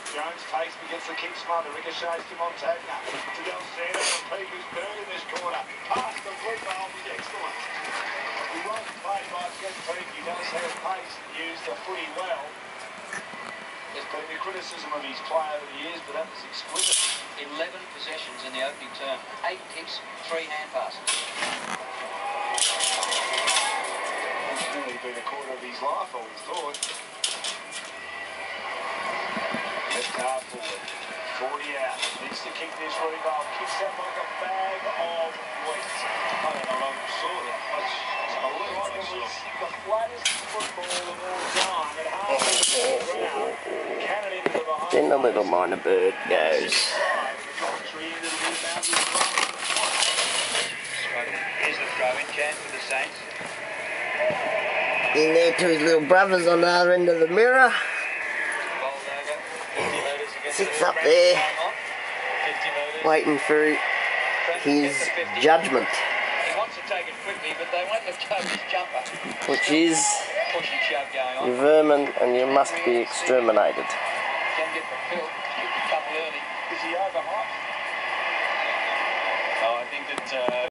Jones takes me, gets the kick smother, ricochets to Montagna. To Del Sando and Peter's Bird in this corner. Past the blue ball is excellent. He wasn't played by Ken Peake. He does have pace and used the footy well. There's been the criticism of his play over the years, but that was exquisite. 11 possessions in the opening term. 8 kicks, 3 hand passes. It's nearly been a quarter of his life, I would have thought. Left half forward. 40 out. Needs to kick this rebound. Kicks that like a bag of wheat. I don't know if I saw that. It was the flattest football of all time. At half the ground. Cannon into the behind. Then the little Myna bird goes. Here's the throw-in chance for the Saints. In there to his little brothers on the other end of the mirror. Sits up there, waiting for his judgment. He wants to take it quickly, but they won't let go of his jumper. Which is, Push and shove going on. you're vermin and you must be exterminated. Can get the fill, kick a couple early. Is he overhyped? Oh, I think that